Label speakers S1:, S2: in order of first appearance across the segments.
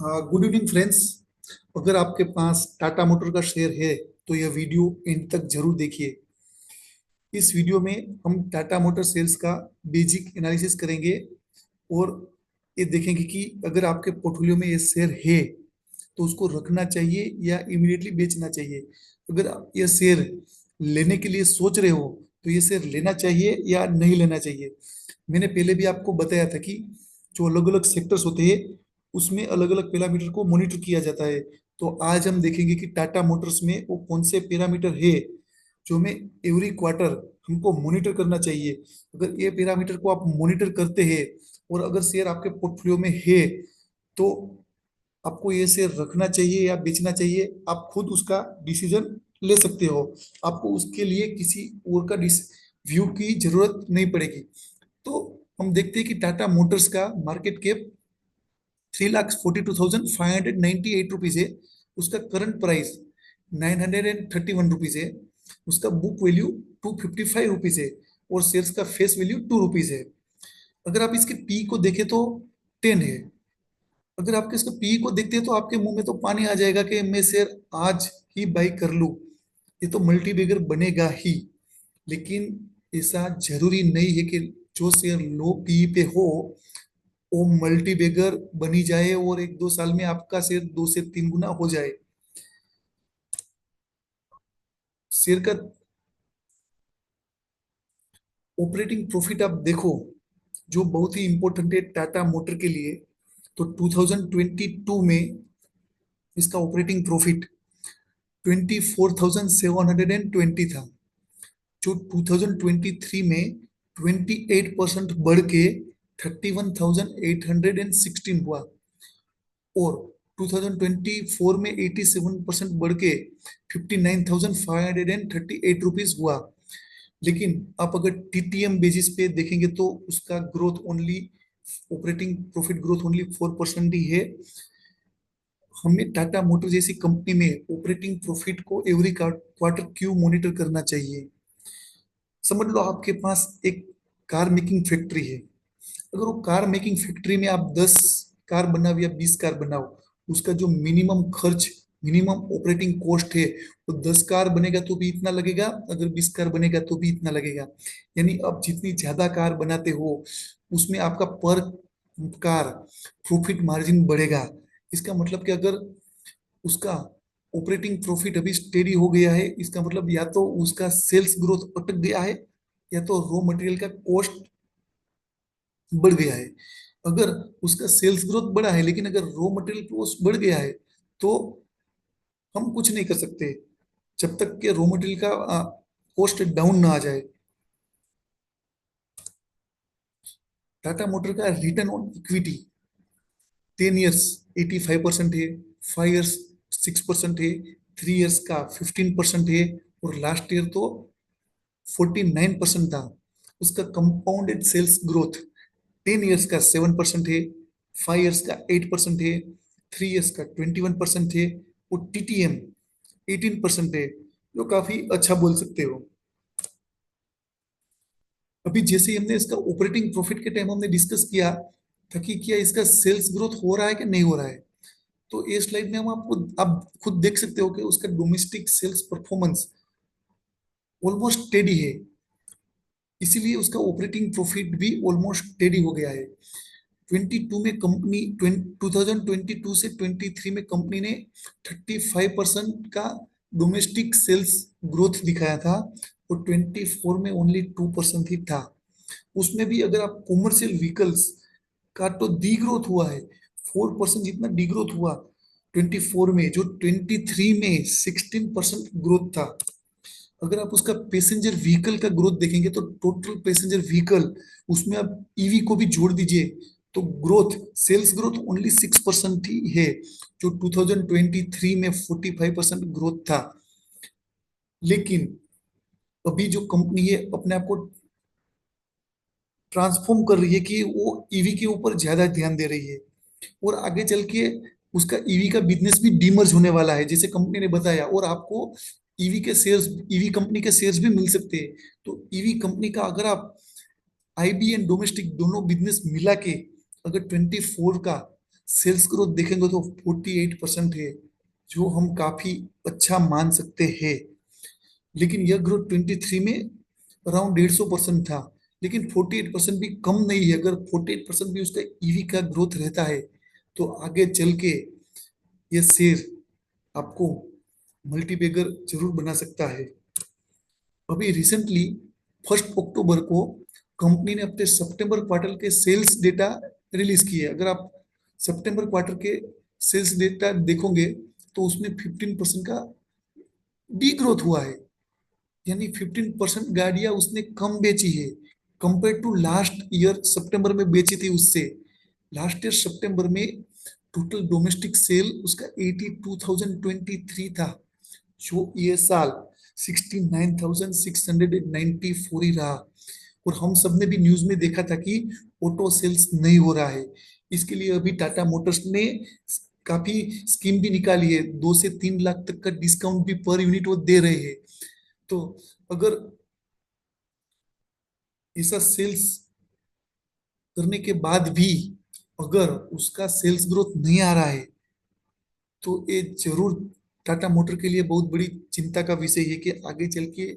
S1: Good evening friends. अगर आपके पास Tata motor का शेयर है तो यह वीडियो एंड तक जरूर देखिए। इस वीडियो में हम टाटा मोटर शेयर्स का बेसिक एनालिसिस करेंगे और ये देखेंगे कि अगर आपके पोर्टफोलियो में ये शेयर है तो उसको रखना चाहिए या इमीडिएटली बेचना चाहिए। अगर आप ये शेयर लेने के लिए सोच रहे हो तो ये शेयर लेना चाहिए या नहीं लेना चाहिए। मैंने पहले भी आपको बताया था कि जो अलग अलग सेक्टर्स होते हैं उसमें अलग अलग पैरामीटर को मॉनिटर किया जाता है। तो आज हम देखेंगे कि टाटा मोटर्स में वो कौन से पैरामीटर है जो हमें एवरी क्वार्टर हमको मॉनिटर करना चाहिए। अगर ये पैरामीटर को आप मॉनिटर करते हैं और अगर शेयर आपके पोर्टफोलियो में है तो आपको ये शेयर रखना चाहिए या बेचना चाहिए, आप खुद उसका डिसीजन ले सकते हो। आपको उसके लिए किसी और का व्यू की जरूरत नहीं पड़ेगी। तो हम देखते हैं कि टाटा मोटर्स का मार्केट कैप 3,42,598 रुपीज है। उसका करंट प्राइस 931 रुपीज है। उसका बुक वैल्यू 255 रुपीज है और शेयर्स का फेस वैल्यू 2 रुपीज है। अगर आप इसके पी को देखें तो 10 है। अगर आपके इसका पी को देखते हैं तो आपके मुंह में तो पानी आ जाएगा कि मैं शेयर आज ही बाई कर लूं, ये तो मल्टी बैगर बनेगा ही। लेकिन ऐसा जरूरी नहीं है कि जो शेयर लो पी पे हो वो मल्टी बैगर बनी जाए और 1-2 साल में आपका शेयर 2 से 3 गुना हो जाए। शेयर का ऑपरेटिंग प्रॉफिट आप देखो जो बहुत ही इंपॉर्टेंट है टाटा मोटर के लिए। तो 2022 में इसका ऑपरेटिंग प्रॉफिट 24,720 था, जो 2023 में 28% बढ़ के 31,816 हुआ और 2024 में 87% बढ़ के 59,538 रुपीज हुआ। लेकिन आप अगर टीटीएम बेसिस पे देखेंगे तो उसका growth only, operating profit growth only 4% ही है। हमें टाटा मोटर जैसी कंपनी में ऑपरेटिंग प्रॉफिट को एवरी क्वार्टर क्यों मॉनिटर करना चाहिए। समझ लो आपके पास एक कार मेकिंग फैक्ट्री है। अगर वो कार मेकिंग फैक्ट्री में आप 10 कार बनाओ या 20 कार बनाओ, उसका जो मिनिमम खर्च, मिनिमम ऑपरेटिंग कॉस्ट है वो 10 कार बनेगा तो भी इतना लगेगा, अगर 20 कार बनेगा तो भी इतना लगेगा। यानी आप जितनी ज्यादा कार बनाते हो उसमें आपका पर कार प्रॉफिट मार्जिन बढ़ेगा। इसका मतलब कि अगर उसका ऑपरेटिंग प्रॉफिट अभी स्टेडी हो गया है, इसका मतलब या तो उसका सेल्स ग्रोथ अटक गया है या तो रॉ मटेरियल का कॉस्ट बढ़ गया है। अगर उसका सेल्स ग्रोथ बढ़ा है लेकिन अगर रॉ मटेरियल कॉस्ट बढ़ गया है तो हम कुछ नहीं कर सकते जब तक कि रॉ मटेरियल का कॉस्ट डाउन ना आ जाए। टाटा मोटर का रिटर्न ऑन इक्विटी 10 इयर्स 85% है, 5 इयर्स 6% है, 3 इयर्स का 15% है और लास्ट ईयर तो 49% था। उसका कंपाउंडेड सेल्स ग्रोथ 10 इयर्स का 7% है, 5 इयर्स का 8% है, 3 इयर्स का 21% है और टीटीएम 18% है, जो काफी अच्छा बोल सकते हो। अभी जैसे ही हमने इसका ऑपरेटिंग प्रॉफिट के टाइम हमने डिस्कस किया था कि क्या इसका सेल्स ग्रोथ हो रहा है कि नहीं हो रहा है। तो ये स्लाइड में हम आपको आप खुद देख सकते हो कि उसका domestic sales performance almost steady है, इसीलिए उसका ऑपरेटिंग प्रॉफिट भी ऑलमोस्ट स्टेडी हो गया है। 22 में कंपनी 2022 से 23 में कंपनी ने 35% का डोमेस्टिक सेल्स ग्रोथ दिखाया था और 24 में ओनली 2% ही था। उसमें भी अगर आप कॉमर्शियल व्हीकल्स का तो डी ग्रोथ हुआ है, 4% जितना डी ग्रोथ हुआ 24 में, जो 23 में 16% ग्रोथ था। अगर आप उसका पैसेंजर व्हीकल का ग्रोथ देखेंगे तो टोटल पैसेंजर व्हीकल, उसमें आप ईवी को भी जोड़ दीजिए तो ग्रोथ, सेल्स ग्रोथ ओनली 6% ही है, जो 2023 में 45% ग्रोथ था। लेकिन अभी जो कंपनी है अपने आप को ट्रांसफॉर्म कर रही है कि वो ईवी के ऊपर ज्यादा ध्यान दे रही है और आगे चल के उसका ईवी का बिजनेस भी डीमर्ज होने वाला है जैसे कंपनी ने बताया। और आपको ईवी के शेयर्स, ईवी कंपनी के शेयर्स भी मिल सकते हैं। तो ईवी कंपनी का अगर आप आईबी एंड डोमेस्टिक दोनों बिजनेस मिला के अगर 24 का सेल्स ग्रोथ देखेंगे तो 48% है, जो हम काफी अच्छा मान सकते हैं। लेकिन यह ग्रोथ 23 में अराउंड 150% था। लेकिन 48% भी कम नहीं है। अगर 48% भी उसका ईवी का ग्रोथ रहता है तो आगे चल के ये शेयर आपको मल्टीबैगर जरूर बना सकता है। अभी रिसेंटली 1 अक्टूबर को कंपनी ने अपने सितंबर क्वार्टर के सेल्स डेटा रिलीज किए। अगर आप सितंबर क्वार्टर के सेल्स डेटा देखोगे तो उसमें 15% का डी ग्रोथ हुआ है। यानी 15% गाड़ियां उसने कम बेची है कंपेयर टू लास्ट ईयर सितंबर में बेची थी उससे। लास्ट ईयर सितंबर में टोटल डोमेस्टिक सेल उसका 82,023 था, जो ये साल 69,694 ही रहा। और हम सबने भी न्यूज में देखा था कि ऑटो सेल्स नहीं हो रहा है। इसके लिए अभी टाटा मोटर्स ने काफी स्कीम भी निकाली है, 2 से 3 लाख तक का डिस्काउंट भी पर यूनिट वो दे रहे हैं। तो अगर ऐसा सेल्स करने के बाद भी अगर उसका सेल्स ग्रोथ नहीं आ रहा है तो ये जरूर टाटा मोटर के लिए बहुत बड़ी चिंता का विषय है कि आगे चल के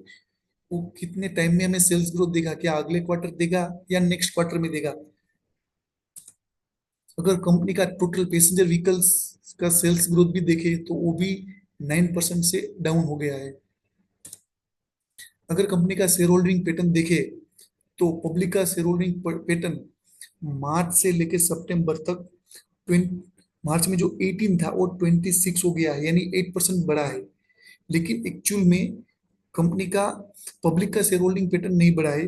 S1: वो कितने टाइम में हमें सेल्स ग्रोथ देगा, क्या अगले क्वार्टर देगा या नेक्स्ट क्वार्टर में देगा। अगर कंपनी का टोटल पैसेंजर व्हीकल्स का सेल्स ग्रोथ भी देखे तो वो भी 9% से डाउन हो गया है। अगर कंपनी का शेयर होल्डिंग पैटर्न देखे तो पब्लिक का शेयर होल्डिंग पैटर्न मार्च से लेकर सितंबर तक 20 मार्च में जो 18 था वो 26 हो गया है, यानी 8% बढ़ा है। लेकिन एक्चुअल में कंपनी का पब्लिक का शेयर होल्डिंग पैटर्न नहीं बढ़ा है।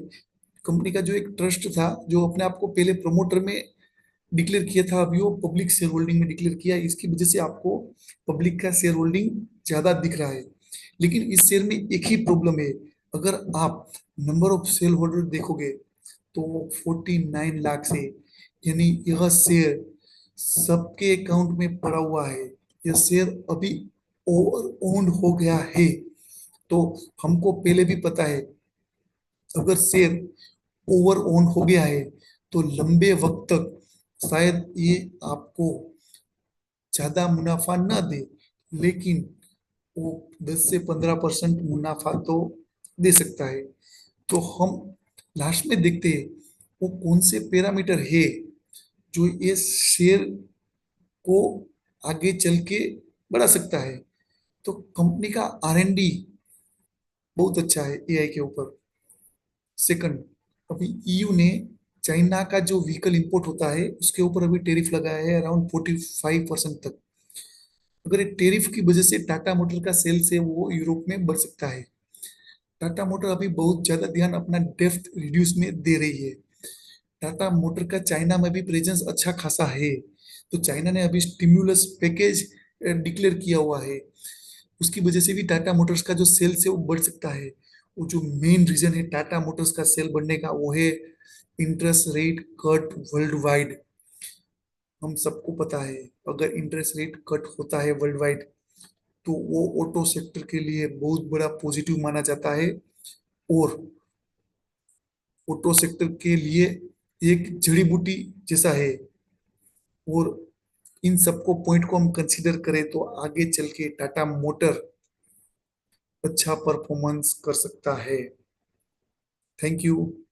S1: कंपनी का जो एक ट्रस्ट था जो अपने आप को पहले प्रमोटर में डिक्लेयर किया था, अभी वो पब्लिक शेयर होल्डिंग में डिक्लेयर किया। इसकी वजह से आपको पब्लिक का शेयर होल्डिंग ज्यादा दिख रहा है। लेकिन इस शेयर में एक ही प्रॉब्लम है। अगर आप नंबर ऑफ शेयर होल्डर देखोगे तो 49 लाख से, यानी यह शेयर सबके अकाउंट में पड़ा हुआ है। यह शेयर अभी ओवर ओन्ड हो गया है। तो हमको पहले भी पता है अगर शेयर ओवर ओन हो गया है तो लंबे वक्त तक शायद ये आपको ज्यादा मुनाफा ना दे, लेकिन वो 10 से 15% मुनाफा तो दे सकता है। तो हम लास्ट में देखते हैं वो कौन से पैरामीटर है जो ये शेयर को आगे चल के बढ़ा सकता है। तो कंपनी का R&D बहुत अच्छा है एआई के ऊपर। सेकंड, अभी ईयू ने चाइना का जो व्हीकल इंपोर्ट होता है उसके ऊपर अभी टेरिफ लगाया है अराउंड 45% तक। अगर ये टेरिफ की वजह से टाटा मोटर का सेल्स है वो यूरोप में बढ़ सकता है। टाटा मोटर अभी बहुत ज्यादा ध्यान अपना डेप्थ रिड्यूस में दे रही है। टाटा मोटर का चाइना में भी प्रेजेंस अच्छा खासा है। तो चाइना ने अभी स्टिम्युलस पैकेज डिक्लेयर किया हुआ है। उसकी वजह से भी टाटा मोटर्स का जो सेल्स है वो बढ़ सकता है। वो जो मेन रीजन है टाटा मोटर्स का सेल बढ़ने का वो है interest rate cut world wide. हम सबको पता है अगर इंटरेस्ट रेट कट होता है वर्ल्ड वाइड तो वो ऑटो सेक्टर के लिए बहुत बड़ा पॉजिटिव माना जाता है। और ऑटो सेक्टर के लिए एक जड़ी बूटी जैसा है। और इन सबको पॉइंट को हम कंसीडर करें तो आगे चल के टाटा मोटर अच्छा परफॉर्मेंस कर सकता है। Thank you.